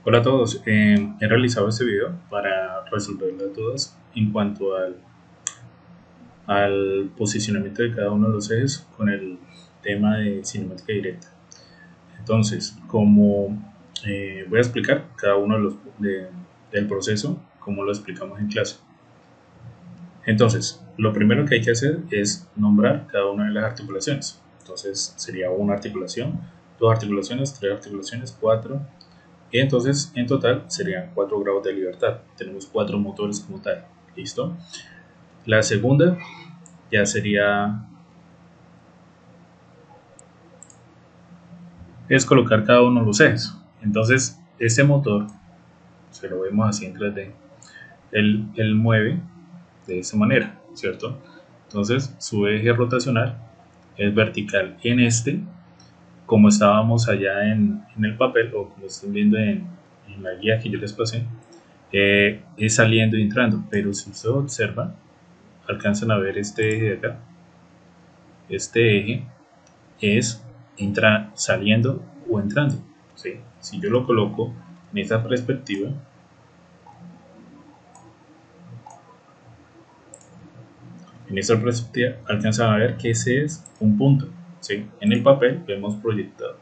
Hola a todos, he realizado este video para resolver las dudas en cuanto al posicionamiento de cada uno de los ejes con el tema de cinemática directa. Entonces, como voy a explicar cada uno de del proceso, como lo explicamos en clase. Entonces, lo primero que hay que hacer es nombrar cada una de las articulaciones. Entonces, sería una articulación, dos articulaciones, tres articulaciones, cuatro. Y entonces en total serían 4 grados de libertad. Tenemos 4 motores como tal. ¿Listo? La segunda ya sería es colocar cada uno de los ejes. Entonces este motor, si lo vemos así en 3D, él mueve de esa manera, ¿cierto? Entonces su eje rotacional es vertical en este, como estábamos allá en el papel o como están viendo en la guía que yo les pasé. Es saliendo y entrando, pero si usted observa, alcanzan a ver este eje de acá. Este eje es saliendo o entrando, ¿sí? Si yo lo coloco en esta perspectiva, alcanzan a ver que ese es un punto, ¿sí? En el papel lo hemos proyectado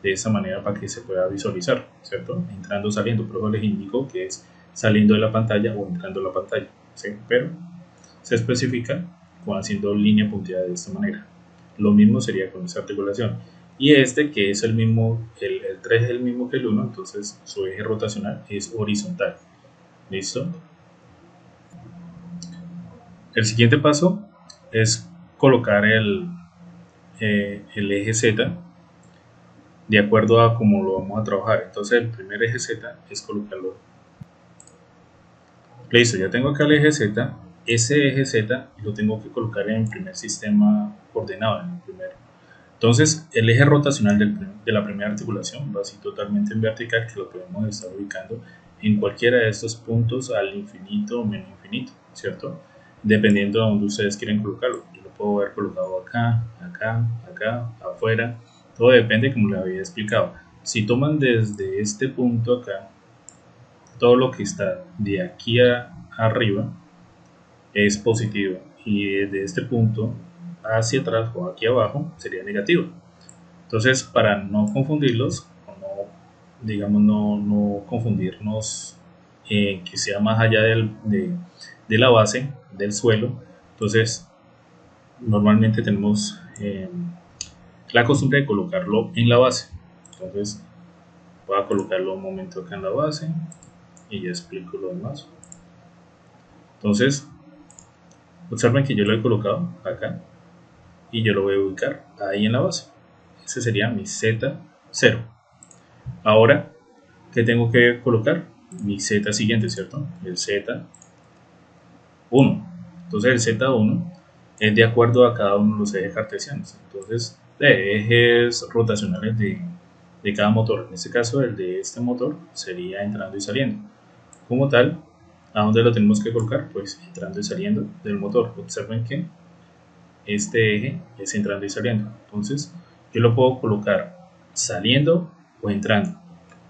de esa manera para que se pueda visualizar, ¿cierto? Entrando, saliendo, pero les indico que es saliendo de la pantalla o entrando a la pantalla, ¿sí? Pero se especifica como haciendo línea punteada de esta manera. Lo mismo sería con esta articulación. Y este, que es el mismo, el 3 es el mismo que el 1, entonces su eje rotacional es horizontal. ¿Listo? El siguiente paso es colocar el eje Z de acuerdo a cómo lo vamos a trabajar. Entonces el primer eje Z es colocarlo. Listo, ya tengo acá el eje Z. Ese eje Z lo tengo que colocar en el primer sistema coordenado, en el primero. Entonces, el eje rotacional de la primera articulación va así totalmente en vertical, que lo podemos estar ubicando en cualquiera de estos puntos al infinito o menos infinito, ¿cierto? Dependiendo de donde ustedes quieren colocarlo. Yo lo puedo haber colocado acá, acá, acá, afuera. Todo depende, como les había explicado. Si toman desde este punto acá, todo lo que está de aquí arriba es positivo y desde este punto hacia atrás o aquí abajo sería negativo. Entonces, para no confundirlos, o no, digamos, no confundirnos que sea más allá de la base, del suelo, entonces normalmente tenemos la costumbre de colocarlo en la base. Entonces, voy a colocarlo un momento acá en la base y ya explico lo demás. Entonces, observen que yo lo he colocado acá y yo lo voy a ubicar ahí en la base. Ese sería mi Z0. Ahora, ¿qué tengo que colocar? Mi Z siguiente, ¿cierto? El Z1. Entonces el Z1 es de acuerdo a cada uno de los ejes cartesianos. Entonces, de ejes rotacionales de cada motor. En este caso, el de este motor sería entrando y saliendo. Como tal, ¿a dónde lo tenemos que colocar? Pues entrando y saliendo del motor. Observen que este eje es entrando y saliendo. Entonces, yo lo puedo colocar saliendo o entrando,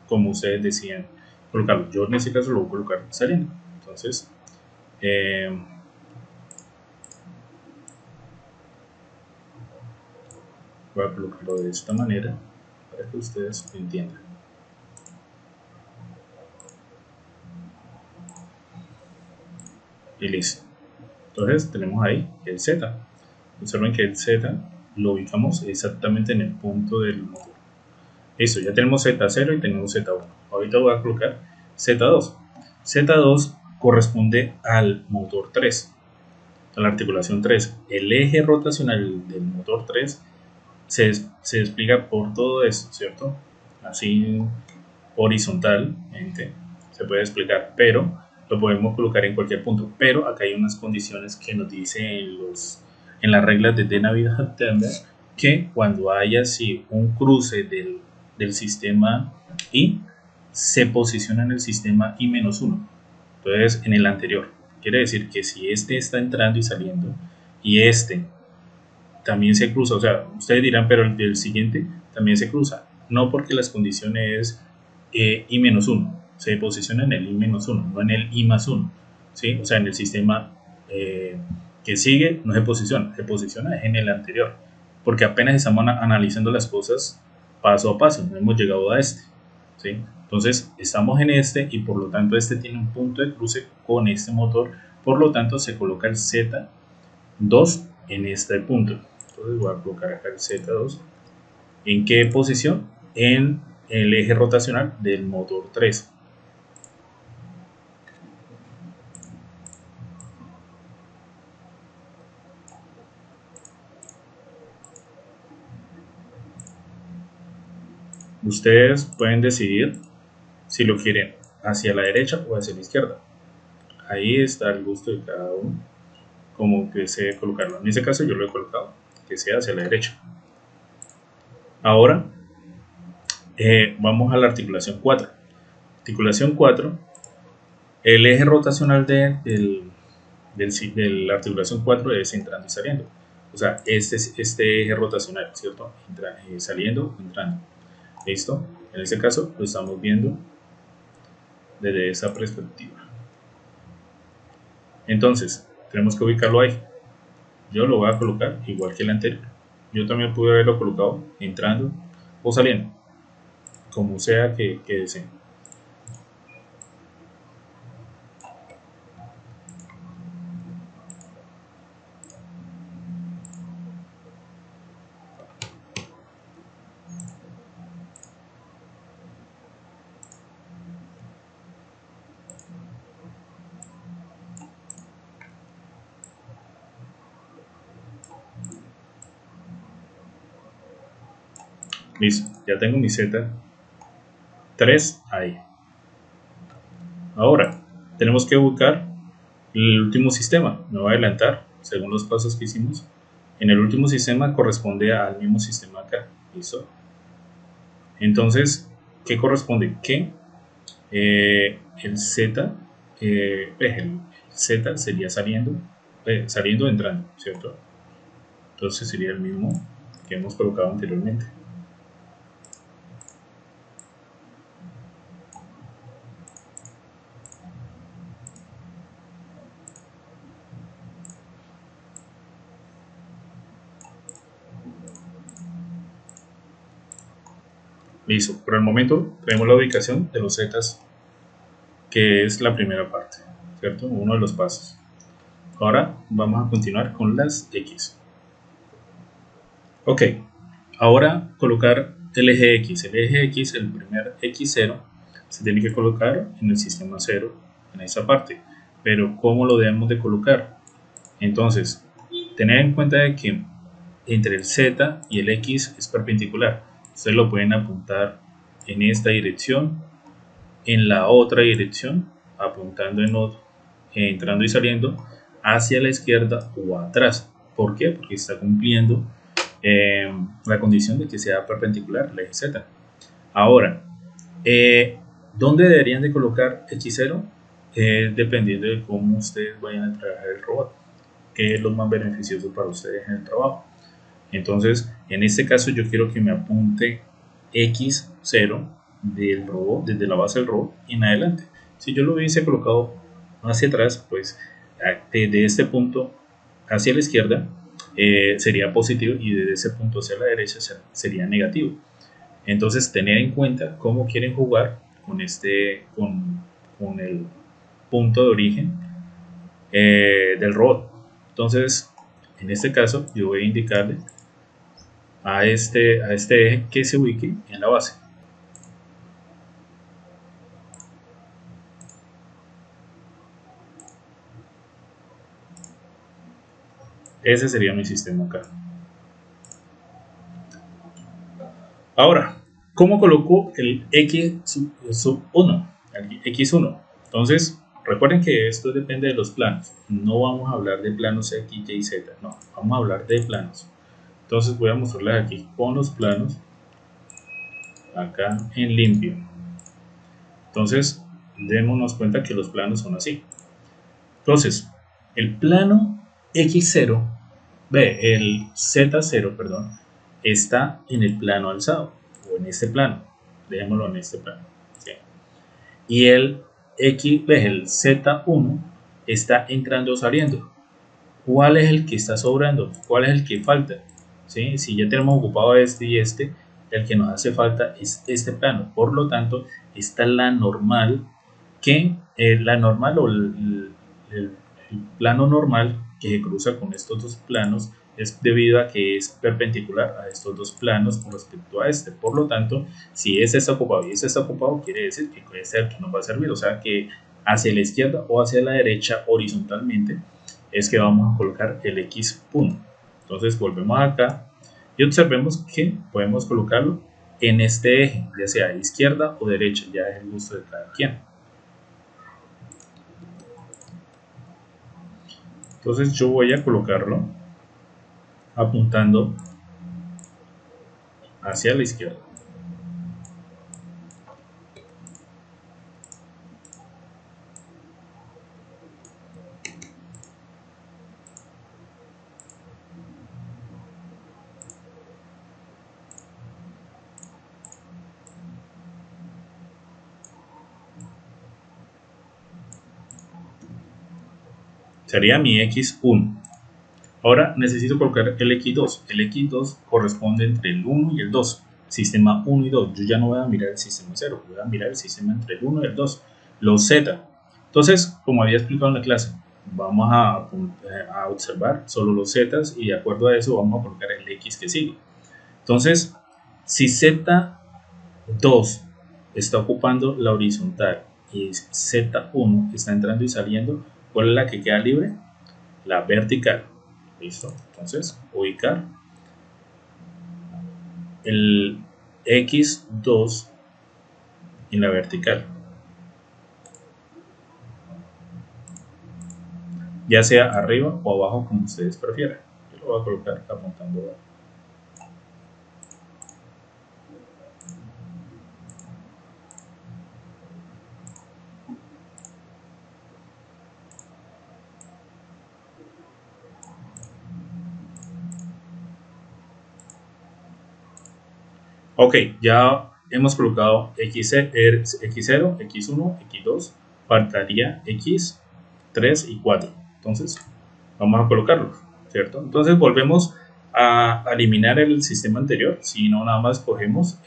como ustedes decían colocarlo. Yo en este caso lo voy a colocar saliendo. Entonces, voy a colocarlo de esta manera para que ustedes lo entiendan. Y listo. Entonces, tenemos ahí el Z. Observen que el Z lo ubicamos exactamente en el punto del motor. Listo, ya tenemos Z0 y tenemos Z1. Ahorita voy a colocar Z2. Z2 corresponde al motor 3, a la articulación 3. El eje rotacional del motor 3 se despliega por todo esto, ¿cierto? Así horizontalmente se puede explicar, pero lo podemos colocar en cualquier punto. Pero acá hay unas condiciones que nos dicen en las reglas de Navidad que cuando haya así un cruce del sistema I, se posiciona en el sistema I-1. Entonces, en el anterior. Quiere decir que si este está entrando y saliendo y este también se cruza, o sea, ustedes dirán, pero el del siguiente también se cruza. No, porque las condiciones I-1, se posiciona en el I-1, no en el I+1, ¿sí? O sea, en el sistema que sigue no se posiciona en el anterior, porque apenas estamos analizando las cosas paso a paso, no hemos llegado a este, ¿sí? Entonces estamos en este y por lo tanto este tiene un punto de cruce con este motor, por lo tanto se coloca el Z2 en este punto. Entonces voy a colocar acá el Z2. ¿En qué posición? En el eje rotacional del motor 3. Ustedes pueden decidir si lo quieren hacia la derecha o hacia la izquierda. Ahí está el gusto de cada uno, como que desee colocarlo. En este caso yo lo he colocado que sea hacia la derecha. Ahora vamos a la articulación 4. Articulación 4, el eje rotacional de la articulación 4 es entrando y saliendo. O sea, este es este eje rotacional, ¿cierto? Saliendo, entrando. ¿Listo? En este caso lo estamos viendo desde esa perspectiva. Entonces, tenemos que ubicarlo ahí. Yo lo voy a colocar igual que el anterior. Yo también pude haberlo colocado entrando o saliendo, como sea que deseen. Listo, ya tengo mi Z3 ahí. Ahora, tenemos que buscar el último sistema. Me voy a adelantar según los pasos que hicimos. En el último sistema corresponde al mismo sistema acá. ¿Listo? Entonces, ¿qué corresponde? Que el Z, el Z sería saliendo, entrando, ¿cierto? Entonces sería el mismo que hemos colocado anteriormente. Listo, por el momento tenemos la ubicación de los zetas, que es la primera parte, ¿cierto? Uno de los pasos. Ahora vamos a continuar con las X. Ok, ahora colocar el eje X. El eje X, el primer X0, se tiene que colocar en el sistema 0, en esa parte. Pero ¿cómo lo debemos de colocar? Entonces, tener en cuenta de que entre el Z y el X es perpendicular. Ustedes lo pueden apuntar en esta dirección, en la otra dirección, apuntando entrando y saliendo hacia la izquierda o atrás. ¿Por qué? Porque está cumpliendo la condición de que sea perpendicular al eje Z. Ahora, ¿dónde deberían de colocar X0? Dependiendo de cómo ustedes vayan a trabajar el robot, que es lo más beneficioso para ustedes en el trabajo. Entonces, en este caso yo quiero que me apunte X0 del robot, desde la base del robot en adelante. Si yo lo hubiese colocado hacia atrás, pues desde este punto hacia la izquierda sería positivo y desde ese punto hacia la derecha sería negativo. Entonces, tener en cuenta cómo quieren jugar con con el punto de origen del robot. Entonces, en este caso, yo voy a indicarle a este eje que se ubique en la base. Ese sería mi sistema acá. Ahora, ¿cómo coloco el X1? El X1. Entonces, recuerden que esto depende de los planos. No vamos a hablar de planos X, Y, Z. No, vamos a hablar de planos. Entonces voy a mostrarles aquí con los planos, acá en limpio. Entonces, démonos cuenta que los planos son así. Entonces, el plano X0, el Z0, perdón, está en el plano alzado, o en este plano. Dejémoslo en este plano. ¿Sí? y el el Z1 está entrando o saliendo. ¿Cuál es el que está sobrando? ¿Cuál es el que falta? ¿Sí? Si ya tenemos ocupado este y este, el que nos hace falta es este plano. Por lo tanto, esta es la normal, que la normal o el- el plano normal que se cruza con estos dos planos es debido a que es perpendicular a estos dos planos con respecto a este. Por lo tanto, si ese está ocupado y ese está ocupado, quiere decir que puede ser que nos va a servir. O sea que hacia la izquierda o hacia la derecha horizontalmente es que vamos a colocar el X1. Entonces volvemos acá y observemos que podemos colocarlo en este eje, ya sea izquierda o derecha, ya es el gusto de cada quien. Entonces yo voy a colocarlo apuntando hacia la izquierda. Sería mi X1. Ahora necesito colocar el X2. El X2 corresponde entre el 1 y el 2. Sistema 1 y 2. Yo ya no voy a mirar el sistema 0, voy a mirar el sistema entre el 1 y el 2. Los Z. Entonces, como había explicado en la clase, vamos a observar solo los Z y de acuerdo a eso vamos a colocar el X que sigue. Entonces, si Z2 está ocupando la horizontal y Z1 está entrando y saliendo, ¿cuál es la que queda libre? La vertical. ¿Listo? Entonces, ubicar el X2 en la vertical, ya sea arriba o abajo como ustedes prefieran. Yo lo voy a colocar apuntando abajo. Ok, ya hemos colocado X0, X1, X2, faltaría X3 y 4. Entonces, vamos a colocarlos, ¿cierto? Entonces volvemos a eliminar el sistema anterior, si no nada más cogemos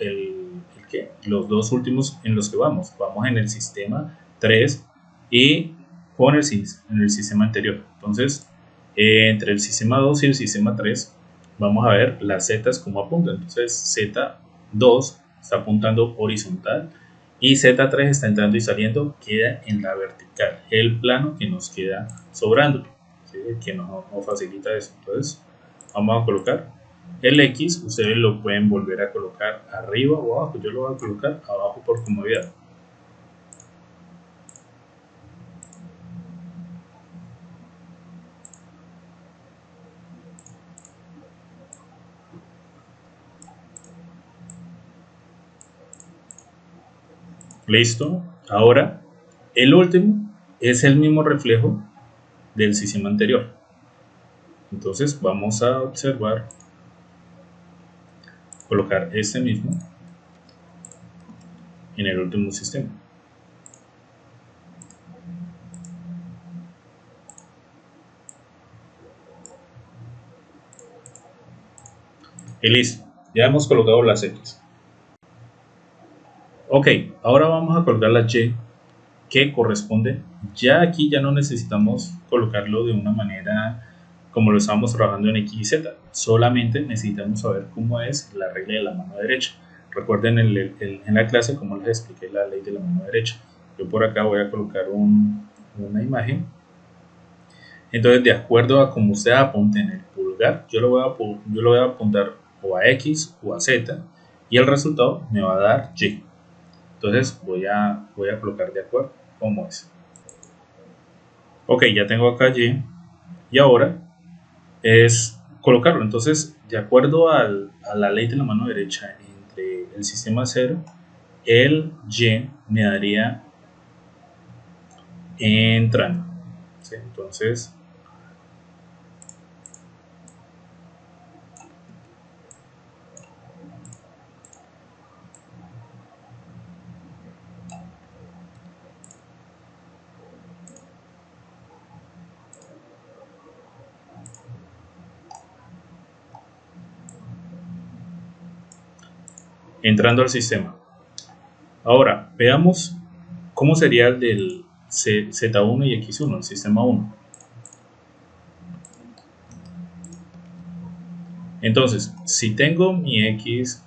los dos últimos en los que vamos. Vamos en el sistema 3 y con en el sistema anterior. Entonces, entre el sistema 2 y el sistema 3, vamos a ver las Z como apuntan. Entonces, Z2 está apuntando horizontal y Z3 está entrando y saliendo, queda en la vertical, el plano que nos queda sobrando, ¿sí? Que nos facilita eso. Entonces, vamos a colocar el X, ustedes lo pueden volver a colocar arriba o abajo, yo lo voy a colocar abajo por comodidad. Listo. Ahora, el último es el mismo reflejo del sistema anterior. Entonces, vamos a observar, colocar este mismo en el último sistema. Y listo. Ya hemos colocado las X. Ok, ahora vamos a colocar la Y que corresponde. Ya aquí ya no necesitamos colocarlo de una manera como lo estábamos trabajando en X y Z. Solamente necesitamos saber cómo es la regla de la mano derecha. Recuerden en la clase como les expliqué la ley de la mano derecha. Yo por acá voy a colocar una imagen. Entonces, de acuerdo a cómo usted apunte en el pulgar, yo lo voy a apuntar o a X o a Z y el resultado me va a dar Y. Entonces voy a colocar de acuerdo cómo es. Ok, ya tengo acá y ahora es colocarlo. Entonces, de acuerdo a la ley de la mano derecha entre el sistema 0, el Y me daría entrando. ¿Sí? Entonces, entrando al sistema. Ahora, veamos cómo sería el del Z1 y X1, el sistema 1. Entonces, si tengo mi X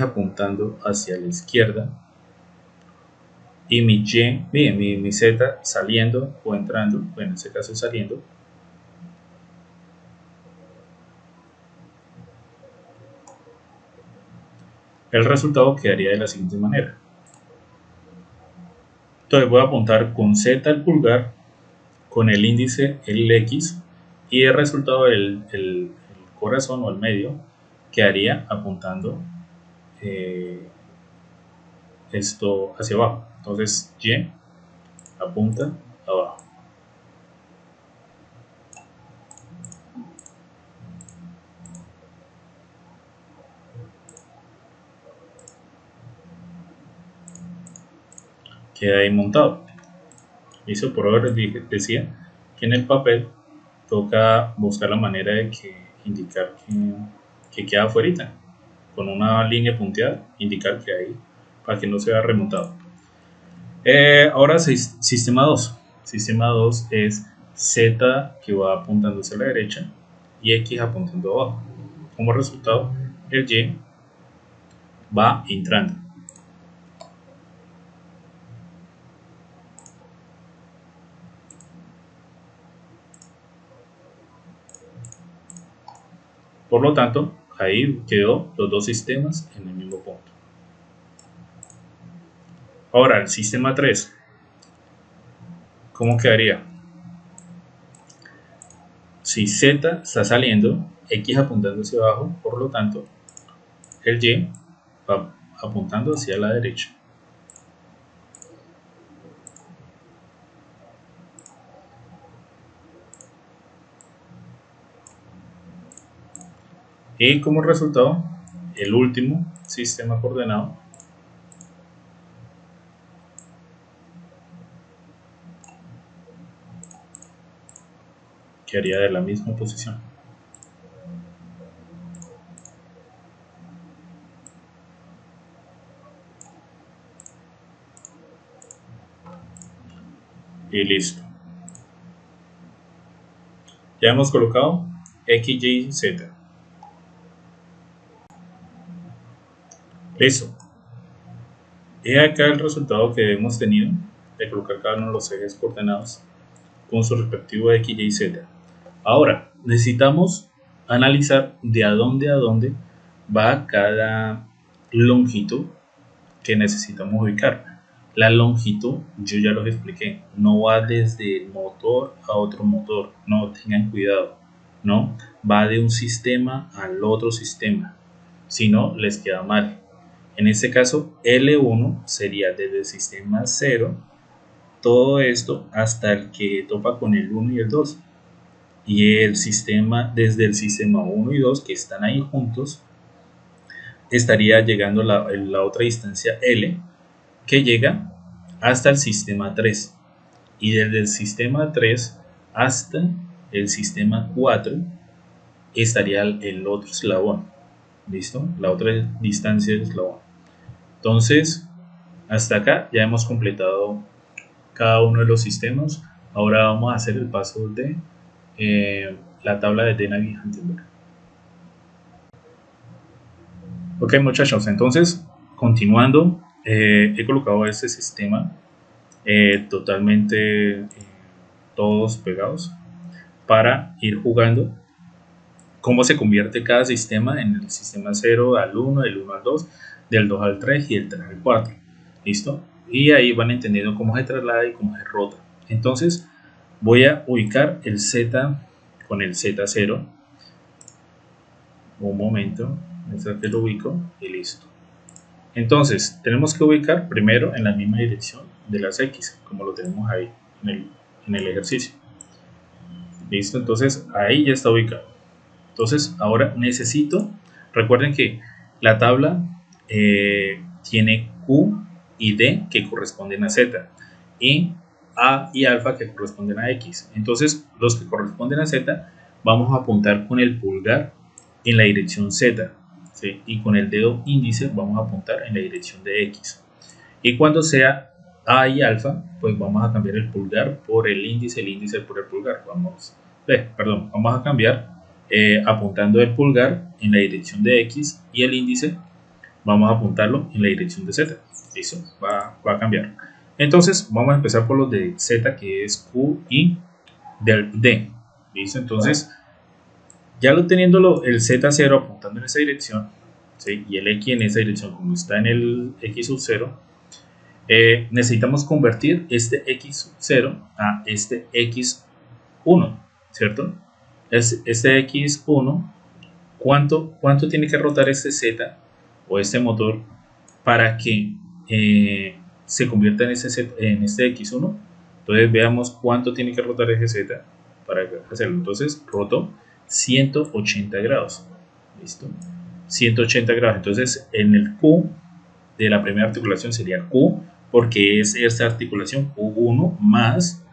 apuntando hacia la izquierda y mi Y, bien, mi Z saliendo o entrando, bueno, en este caso saliendo, el resultado quedaría de la siguiente manera. Entonces voy a apuntar con Z el pulgar, con el índice el X, y el resultado el corazón o el medio quedaría apuntando esto hacia abajo. Entonces Y apunta abajo. Queda ahí montado. Hizo por ahora decía que en el papel toca buscar la manera de que indicar que queda afuera con una línea punteada, indicar que ahí para que no se vea remontado. Ahora sistema 2. Sistema 2 es Z que va apuntando hacia la derecha y X apuntando abajo. Como resultado, el Y va entrando. Por lo tanto, ahí quedó los dos sistemas en el mismo punto. Ahora, el sistema 3, ¿cómo quedaría? Si Z está saliendo, X apuntando hacia abajo, por lo tanto, el Y va apuntando hacia la derecha. Y como resultado, el último sistema coordenado quedaría de la misma posición. Y listo. Ya hemos colocado X, Y, Z. Listo. Y acá el resultado que hemos tenido de colocar cada uno de los ejes coordenados con su respectivo X, Y, Z. Ahora, necesitamos analizar de a dónde va cada longitud que necesitamos ubicar. La longitud, yo ya los expliqué, no va desde el motor a otro motor, no tengan cuidado, no va de un sistema al otro sistema, si no les queda mal. En este caso, L1 sería desde el sistema 0, todo esto hasta el que topa con el 1 y el 2. Y el sistema, desde el sistema 1 y 2 que están ahí juntos, estaría llegando la otra distancia L, que llega hasta el sistema 3. Y desde el sistema 3 hasta el sistema 4 estaría el otro eslabón. ¿Listo? La otra distancia del eslabón. Entonces, hasta acá ya hemos completado cada uno de los sistemas. Ahora vamos a hacer el paso de la tabla de Navier-Hindenburg. Ok, muchachos, entonces, continuando, he colocado este sistema totalmente todos pegados para ir jugando cómo se convierte cada sistema en el sistema 0 al 1, del 1 al 2, del 2 al 3 y del 3 al 4. ¿Listo? Y ahí van entendiendo cómo se traslada y cómo se rota. Entonces, voy a ubicar el Z con el Z0. Un momento, que lo ubico y listo. Entonces, tenemos que ubicar primero en la misma dirección de las X, como lo tenemos ahí en el ejercicio. Listo, entonces ahí ya está ubicado. Entonces, ahora necesito, recuerden que la tabla tiene Q y D que corresponden a Z y A y alfa que corresponden a X. Entonces, los que corresponden a Z, vamos a apuntar con el pulgar en la dirección Z, ¿sí? Y con el dedo índice vamos a apuntar en la dirección de X. Y cuando sea A y alfa, pues vamos a cambiar el pulgar por el índice por el pulgar. Vamos a cambiar apuntando el pulgar en la dirección de X y el índice vamos a apuntarlo en la dirección de Z. Listo, va a cambiar. Entonces vamos a empezar por los de Z, que es Q y del D. ¿Listo? Entonces, ya lo teniéndolo el Z0 apuntando en esa dirección, ¿sí? Y el X en esa dirección, como está en el X sub 0, necesitamos convertir este X sub 0 a este X1, ¿cierto? Este X1, ¿cuánto tiene que rotar este Z o este motor para que se convierta en este X1? Entonces veamos cuánto tiene que rotar ese Z para hacerlo. Entonces roto 180 grados. ¿Listo? 180 grados. Entonces en el Q de la primera articulación sería Q, porque es esta articulación Q1 más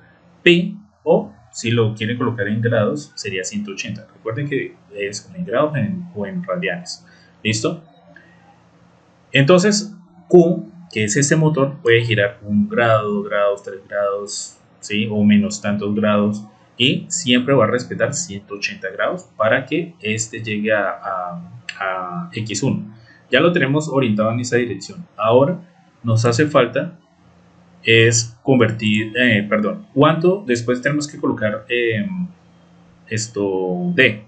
P, o si lo quieren colocar en grados sería 180. Recuerden que es en grados o en radianes. ¿Listo? Entonces Q, que es este motor, puede girar 1 grado, 2 grados, 3 grados, ¿sí? O menos tantos grados, y siempre va a respetar 180 grados para que este llegue a X1. Ya lo tenemos orientado en esa dirección. Ahora nos hace falta es convertir, ¿cuánto después tenemos que colocar esto D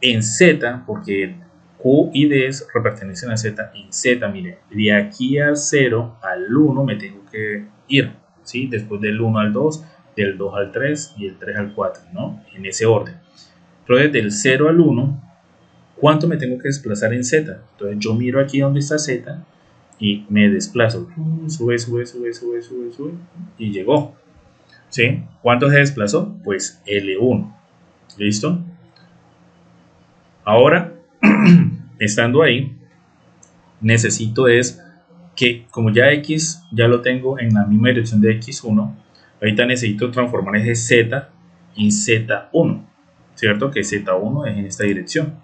en Z? Porque Q y D pertenecen a Z. En Z, mire, de aquí a 0 al 1 me tengo que ir, ¿sí? Después del 1 al 2, del 2 al 3 y del 3 al 4, ¿no? En ese orden. Entonces, del 0 al 1, ¿cuánto me tengo que desplazar en Z? Entonces, yo miro aquí donde está Z y me desplazo. Sube, y llegó. ¿Sí? ¿Cuánto se desplazó? Pues L1. ¿Listo? Ahora, estando ahí, necesito es que, como ya X ya lo tengo en la misma dirección de X1, ahorita necesito transformar ese Z en Z1, ¿cierto? Que Z1 es en esta dirección.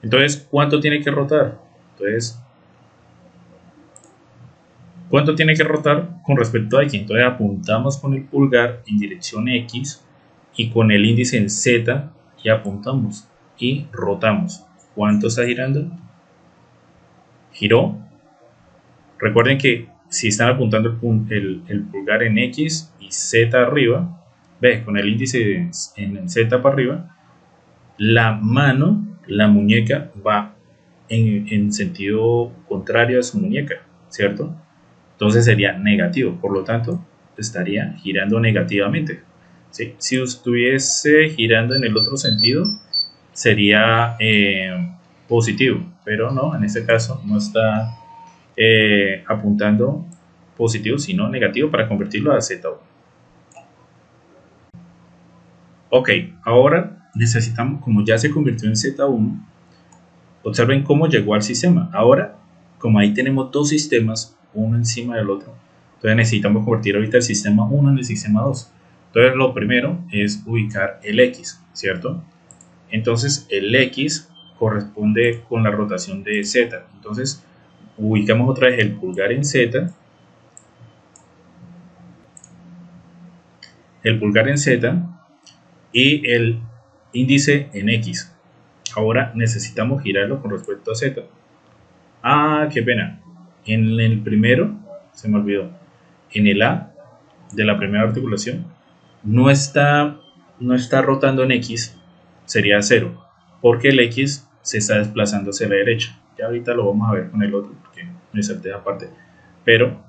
Entonces, ¿cuánto tiene que rotar? Entonces, ¿cuánto tiene que rotar con respecto a X? Entonces apuntamos con el pulgar en dirección X y con el índice en Z y apuntamos y rotamos. ¿Cuánto está girando? Giró. Recuerden que si están apuntando el pulgar en X y Z arriba, ¿ves? Con el índice en Z para arriba, la mano, la muñeca va en sentido contrario a su muñeca, ¿cierto? Entonces sería negativo, por lo tanto estaría girando negativamente. ¿Sí? Si estuviese girando en el otro sentido sería positivo, pero no, en este caso no está apuntando positivo sino negativo para convertirlo a Z1. Ok, ahora necesitamos, como ya se convirtió en Z1, observen cómo llegó al sistema. Ahora, como ahí tenemos dos sistemas, uno encima del otro, entonces necesitamos convertir ahorita el sistema 1 en el sistema 2. Entonces lo primero es ubicar el X, ¿cierto? Entonces el X corresponde con la rotación de Z. Entonces ubicamos otra vez el pulgar en Z, y el índice en X. Ahora necesitamos girarlo con respecto a Z. Ah, qué pena. En el primero, se me olvidó, en el A de la primera articulación, no está rotando en X, sería 0, porque el X se está desplazando hacia la derecha. Ya ahorita lo vamos a ver con el otro, porque me salté esa parte. Pero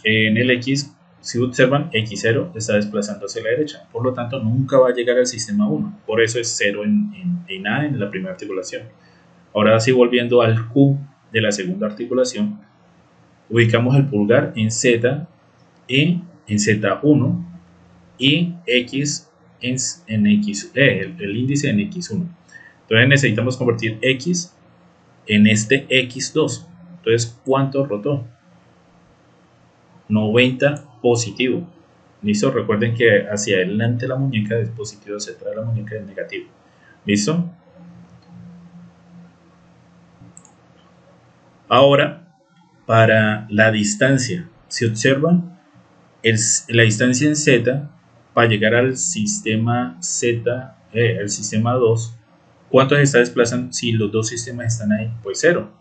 en el X, si observan, X0 está desplazando hacia la derecha. Por lo tanto, nunca va a llegar al sistema 1. Por eso es 0 en A en la primera articulación. Ahora sí, volviendo al Q de la segunda articulación, ubicamos el pulgar en Z y en Z1 y X en X, el índice en X1. Entonces necesitamos convertir X en este X2. Entonces, ¿cuánto rotó? 90 positivo. ¿Listo? Recuerden que hacia adelante la muñeca es positivo, hacia atrás la muñeca es negativo. ¿Listo? Ahora, para la distancia, si observan, la distancia en Z para llegar al sistema Z, el sistema 2, ¿cuánto se está desplazando? Si los dos sistemas están ahí, pues cero.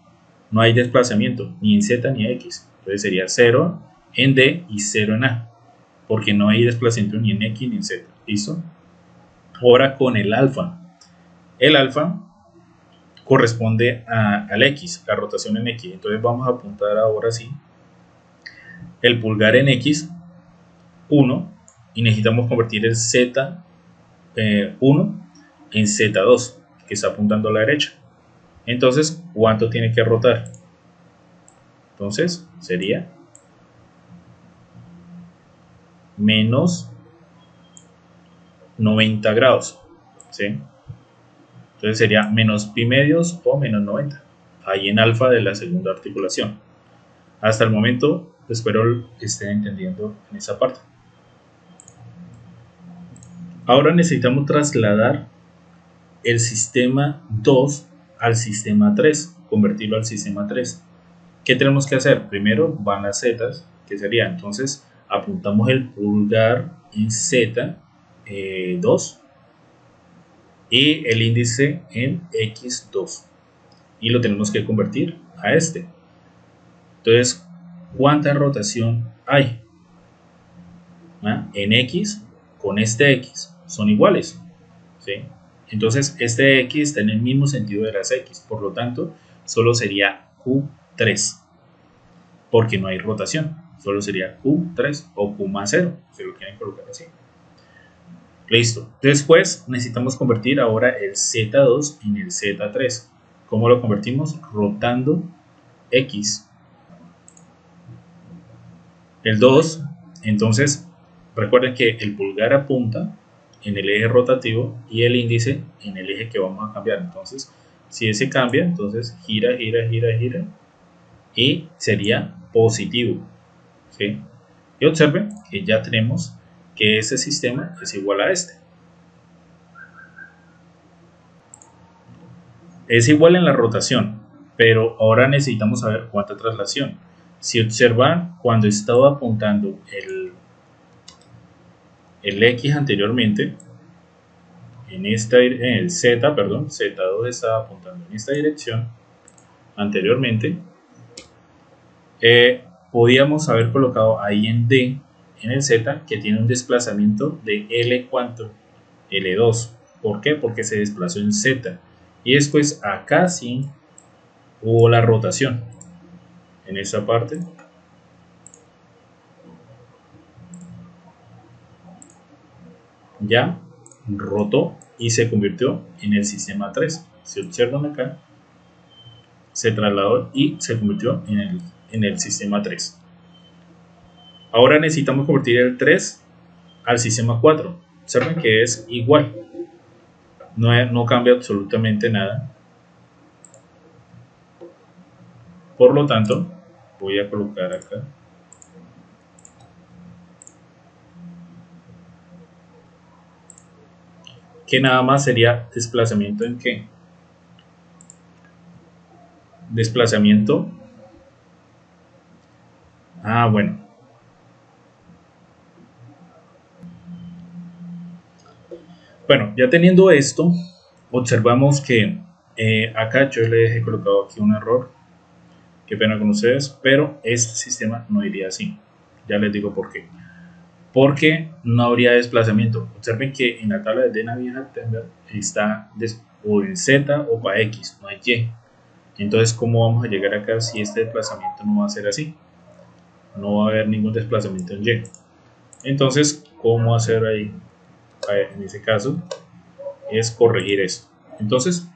No hay desplazamiento, ni en Z ni en X. Entonces sería 0 en D y 0 en A, porque no hay desplazamiento ni en X ni en Z. ¿Listo? Ahora con el alfa. El alfa corresponde al X, la rotación en X. Entonces vamos a apuntar ahora sí el pulgar en X 1 y necesitamos convertir el Z 1 en Z2, que está apuntando a la derecha. Entonces, ¿cuánto tiene que rotar? Entonces, sería menos 90 grados. ¿Sí? Entonces sería menos pi medios o menos 90. Ahí en alfa de la segunda articulación. Hasta el momento, espero estén entendiendo en esa parte. Ahora necesitamos trasladar el sistema 2 al sistema 3, convertirlo al sistema 3. ¿Qué tenemos que hacer? Primero van las zetas, que sería entonces apuntamos el pulgar en Z2 y el índice en X2 y lo tenemos que convertir a este. Entonces, ¿cuánta rotación hay? En X con este X son iguales, ¿sí? Entonces, este X está en el mismo sentido de las X, por lo tanto, solo sería Q3, porque no hay rotación, solo sería Q3 o Q más 0, si lo quieren colocar así. Listo. Después necesitamos convertir ahora el Z2 en el Z3. ¿Cómo lo convertimos? Rotando X. El 2, entonces, recuerden que el pulgar apunta en el eje rotativo y el índice en el eje que vamos a cambiar. Entonces, si ese cambia, entonces gira, gira, gira, gira y sería positivo. ¿Sí? Y observen que ya tenemos que ese sistema es igual a este. Es igual en la rotación, pero ahora necesitamos saber cuánta traslación. Si observan, cuando estaba apuntando el X anteriormente, el Z, perdón, Z2 estaba apuntando en esta dirección anteriormente, podíamos haber colocado ahí en D, en el Z, que tiene un desplazamiento de L, ¿cuánto? L2. ¿Por qué? Porque se desplazó en Z. Y después acá sí hubo la rotación. En esta parte. Ya rotó y se convirtió en el sistema 3. Si observan acá, se trasladó y se convirtió en el sistema 3. Ahora necesitamos convertir el 3 al sistema 4. Observen que es igual. No cambia absolutamente nada. Por lo tanto, voy a colocar acá que nada más sería desplazamiento en qué? Desplazamiento. Bueno. Bueno, ya teniendo esto, observamos que acá yo le he colocado aquí un error. Qué pena con ustedes, pero este sistema no iría así. Ya les digo por qué. Porque no habría desplazamiento. Observen que en la tabla de Navier-Altenberg está o en Z o para X, no hay Y. Entonces, ¿cómo vamos a llegar acá si este desplazamiento no va a ser así? No va a haber ningún desplazamiento en Y. Entonces, ¿cómo hacer ahí? En ese caso, es corregir esto. Entonces,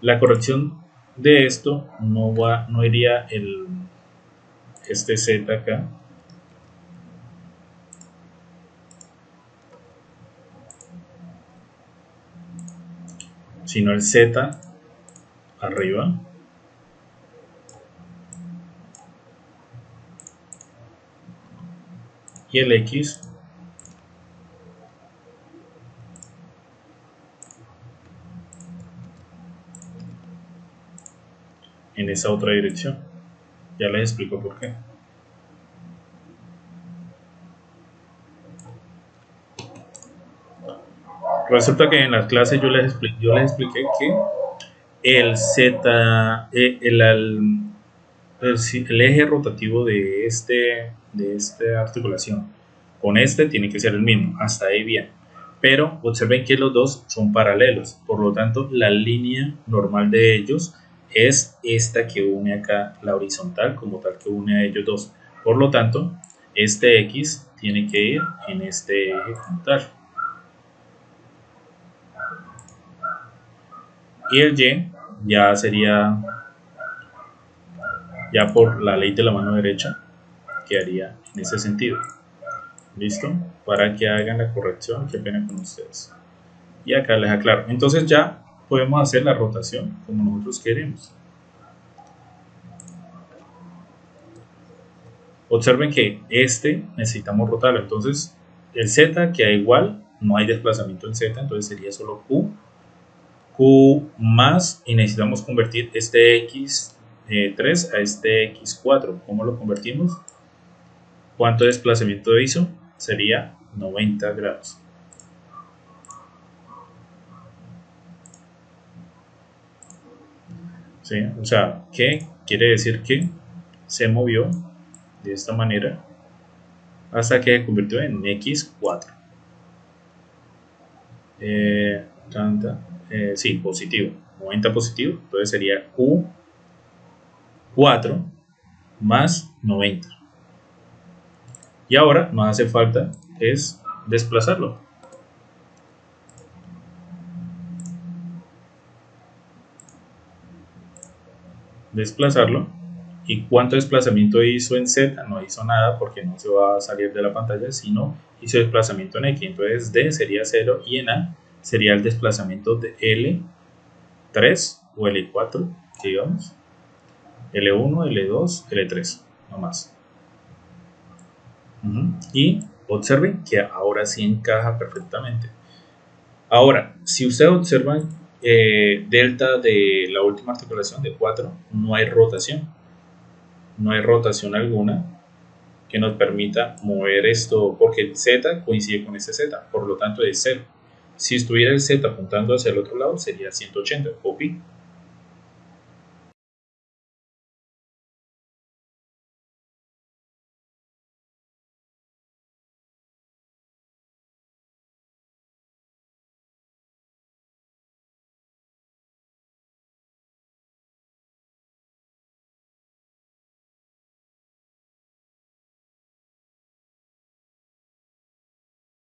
la corrección de esto no iría este Z acá, sino el Z arriba y el X en esa otra dirección. Ya les explico por qué. Resulta que en las clases yo les expliqué que el Z, el eje rotativo de esta articulación con este tiene que ser el mismo, hasta ahí bien. Pero observen que los dos son paralelos, por lo tanto la línea normal de ellos es esta que une acá la horizontal como tal que une a ellos dos. Por lo tanto, este X tiene que ir en este eje como tal. Y el Y ya sería, ya por la ley de la mano derecha, quedaría en ese sentido. ¿Listo? Para que hagan la corrección, qué pena con ustedes. Y acá les aclaro. Entonces ya podemos hacer la rotación como nosotros queremos. Observen que este necesitamos rotarlo. Entonces el Z queda igual, no hay desplazamiento en Z, entonces sería solo Q. Q más, y necesitamos convertir este X3 a este X4. ¿Cómo lo convertimos? ¿Cuánto desplazamiento hizo? Sería 90 grados. ¿Sí? O sea, ¿qué quiere decir? Que se movió de esta manera hasta que se convirtió en X4. Tanta, sí, positivo. 90 positivo. Entonces sería Q4 más 90. Y ahora nos hace falta es desplazarlo. Desplazarlo. ¿Y cuánto desplazamiento hizo en Z? No hizo nada porque no se va a salir de la pantalla, sino hizo desplazamiento en X. Entonces D sería 0 y en A sería el desplazamiento de L3 o L4, digamos. L1, L2, L3, no más. Y observen que ahora sí encaja perfectamente. Ahora, si ustedes observan delta de la última articulación de 4, no hay rotación. No hay rotación alguna que nos permita mover esto, porque el Z coincide con este Z, por lo tanto es 0. Si estuviera el Z apuntando hacia el otro lado, sería 180, o pi.